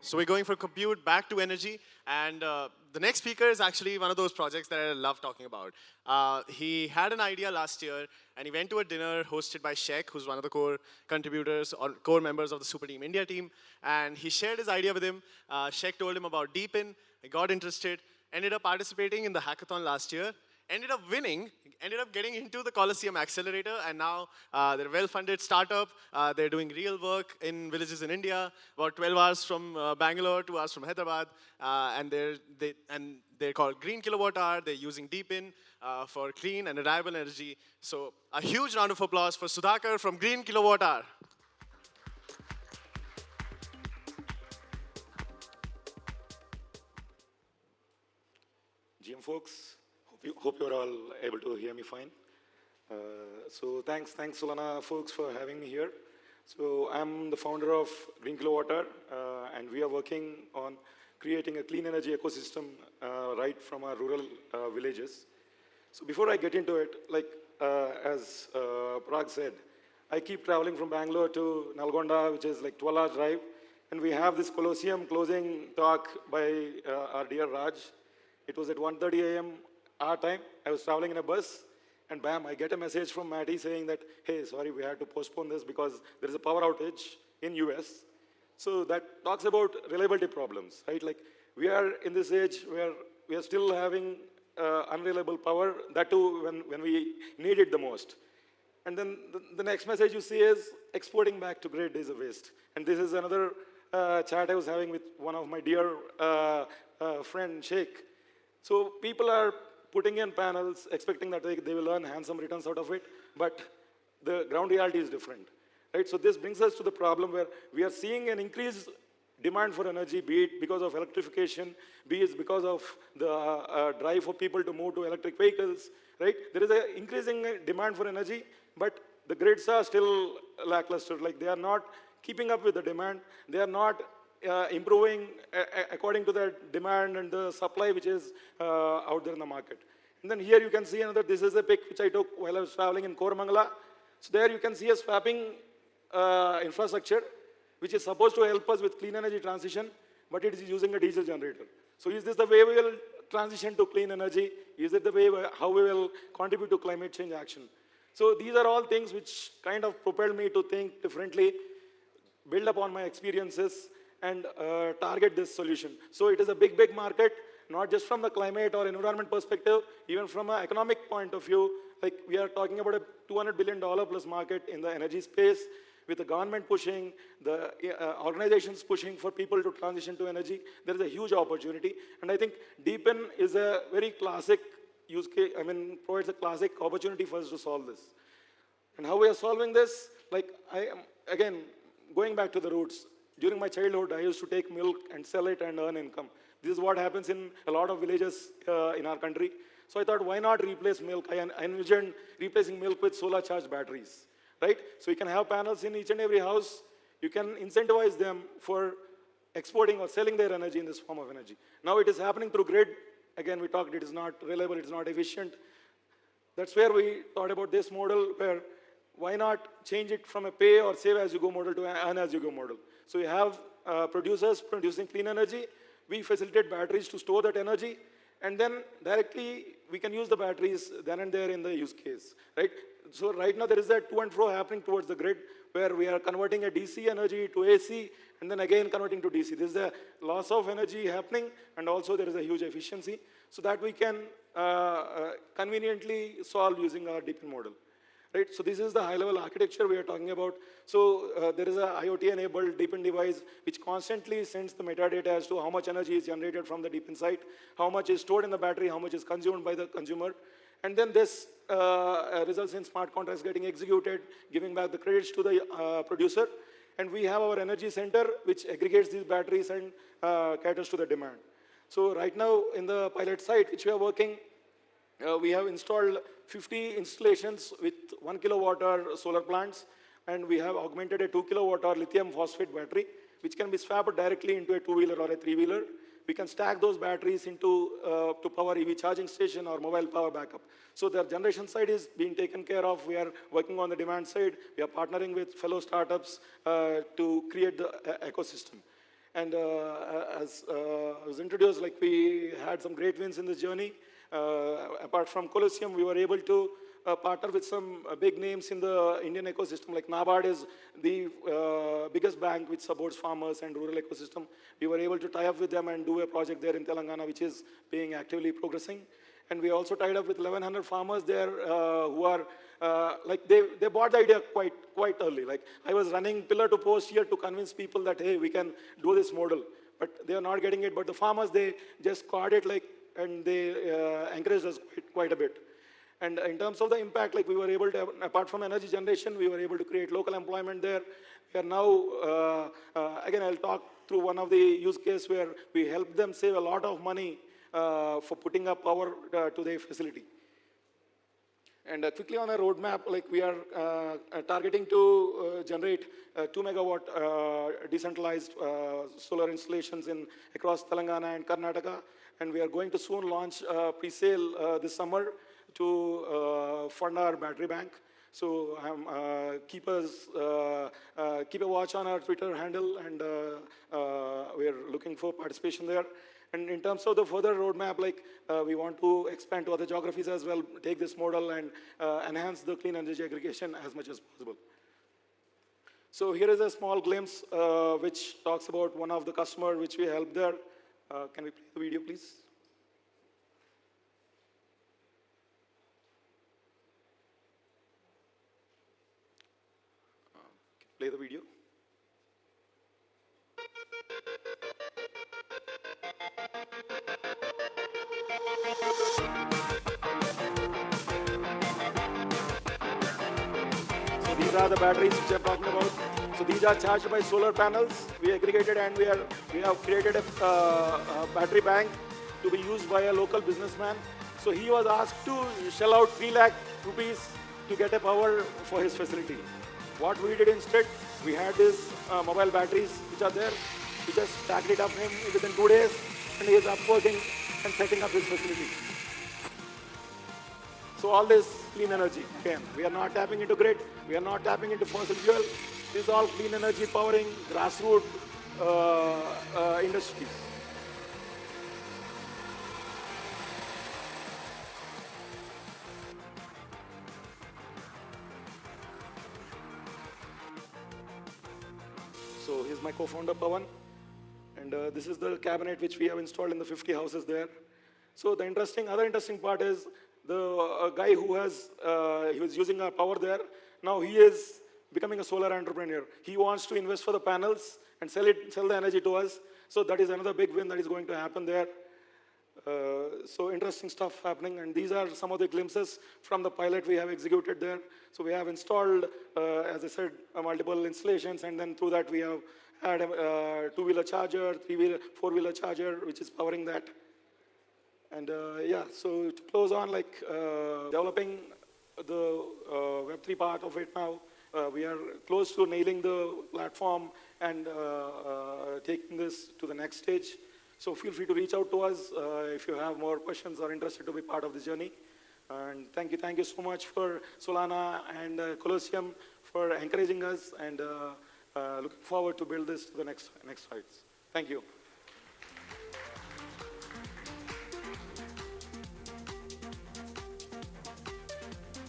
So we're going from compute back to energy, and the next speaker is actually one of those projects that I love talking about. He had an idea last year, and he went to a dinner hosted by Sheikh, who's one of the core contributors or core members of the Super Team India team, and he shared his idea with him. Sheikh told him about DePIN, he got interested, ended up participating in the hackathon last year, ended up winning, ended up getting into the Coliseum Accelerator, and now they're a well-funded startup. They're doing real work in villages in India, about 12 hours from Bangalore, 2 hours from Hyderabad, and they're called GreenkWh. They're using DePIN for clean and reliable energy. So a huge round of applause for Sudhakar from GreenkWh. GM folks, hope you're all able to hear me fine. So thanks Solana folks for having me here. So I'm the founder of GreenkWh, and we are working on creating a clean energy ecosystem right from our rural villages. So before I get into it, like as Parag said, I keep traveling from Bangalore to Nalgonda, which is like 12-hour drive, and we have this Colosseum closing talk by our dear Raj. It was at 1:30 a.m. our time. I was traveling in a bus, and bam, I get a message from Matty saying that, hey, sorry, we had to postpone this because there is a power outage in US. So that talks about reliability problems, right? Like we are in this age where we are still having unreliable power, that too when we need it the most. And then the next message you see is exporting back to grid is a waste. And this is another chat I was having with one of my dear friend, Sheikh. So people are putting in panels, expecting that they will earn handsome returns out of it, but the ground reality is different, right? So this brings us to the problem where we are seeing an increased demand for energy, be it because of electrification, be it because of the drive for people to move to electric vehicles, right? There is an increasing demand for energy, but the grids are still lackluster. Like they are not keeping up with the demand. They are not improving according to the demand and the supply which is out there in the market. And then here you can see another, this is a pic which I took while I was traveling in Koramangala. So there you can see a swapping infrastructure which is supposed to help us with clean energy transition, but it is using a diesel generator. So is this the way we will transition to clean energy? Is it the way how we will contribute to climate change action? So these are all things which kind of propelled me to think differently, build upon my experiences, and target this solution. So it is a big, big market, not just from the climate or environment perspective, even from an economic point of view. Like we are talking about a $200 billion plus market in the energy space, with the government pushing, the organizations pushing for people to transition to energy. There is a huge opportunity. And I think DePIN is a very classic use case, provides a classic opportunity for us to solve this. And how we are solving this, like I am, again, going back to the roots. During my childhood, I used to take milk and sell it and earn income. This is what happens in a lot of villages in our country. So I thought, why not replace milk? I envisioned replacing milk with solar charged batteries, right? So you can have panels in each and every house. You can incentivize them for exporting or selling their energy in this form of energy. Now it is happening through grid. Again, we talked, it is not reliable, it is not efficient. That's where we thought about this model where why not change it from a pay or save as you go model to an earn as you go model. So you have producers producing clean energy. We facilitate batteries to store that energy, and then directly we can use the batteries then and there in the use case, right? So right now there is that to and fro happening towards the grid where we are converting a DC energy to AC and then again converting to DC. There is a loss of energy happening, and also there is a huge efficiency so that we can conveniently solve using our DePIN model. Right, so this is the high-level architecture we are talking about. So there is a IoT-enabled DePIN device which constantly sends the metadata as to how much energy is generated from the DePIN site, how much is stored in the battery, how much is consumed by the consumer. And then this results in smart contracts getting executed, giving back the credits to the producer. And we have our energy center which aggregates these batteries and caters to the demand. So right now in the pilot site which we are working, we have installed 50 installations with 1 kWh solar plants, and we have augmented a 2 kWh lithium phosphate battery, which can be swapped directly into a two-wheeler or a three-wheeler. We can stack those batteries into to power EV charging station or mobile power backup. So the generation side is being taken care of. We are working on the demand side. We are partnering with fellow startups to create the ecosystem. And as I was introduced, like we had some great wins in this journey. Apart from Colosseum, we were able to partner with some big names in the Indian ecosystem. Like NABARD is the biggest bank which supports farmers and rural ecosystem. We were able to tie up with them and do a project there in Telangana, which is being actively progressing. And we also tied up with 1,100 farmers there who are, like they bought the idea quite early. Like I was running pillar to post here to convince people that, hey, we can do this model. But they are not getting it. But the farmers, they just caught it, like, and they encouraged us quite a bit. And in terms of the impact, like we were able to, apart from energy generation, we were able to create local employment there. We are now, again, I'll talk through one of the use cases where we helped them save a lot of money for putting up power to their facility. And quickly on a roadmap, like we are targeting to generate 2 megawatt decentralized solar installations across Telangana and Karnataka. And we are going to soon launch pre-sale this summer to fund our battery bank. So keep a watch on our Twitter handle, and we are looking for participation there. And in terms of the further roadmap, like we want to expand to other geographies as well, take this model and enhance the clean energy aggregation as much as possible. So here is a small glimpse which talks about one of the customers which we helped there. Can we play the video, please? Play the video. So these are the batteries which I'm talking about. So these are charged by solar panels. We aggregated and we have created a battery bank to be used by a local businessman. So he was asked to shell out 3 lakh rupees to get a power for his facility. What we did instead, we had these mobile batteries which are there. We just tagged it up him within 2 days, and he is up working and setting up his facility. So all this clean energy, again, we are not tapping into grid, we are not tapping into fossil fuel. This is all clean energy powering grassroots industries. So here's my co-founder Pawan, and this is the cabinet which we have installed in the 50 houses there. So the other interesting part is the guy who he was using our power there. Now he is becoming a solar entrepreneur. He wants to invest for the panels and sell the energy to us. So that is another big win that is going to happen there. So interesting stuff happening, and these are some of the glimpses from the pilot we have executed there. So we have installed, as I said, multiple installations, and then through that we have had a 2-wheeler charger, 3-wheeler, 4-wheeler charger, which is powering that. And yeah, so to close on, like developing the Web3 part of it now, we are close to nailing the platform and taking this to the next stage. So feel free to reach out to us if you have more questions or interested to be part of this journey. And thank you so much for Solana and Colosseum for encouraging us, and looking forward to build this to the next heights. Thank you.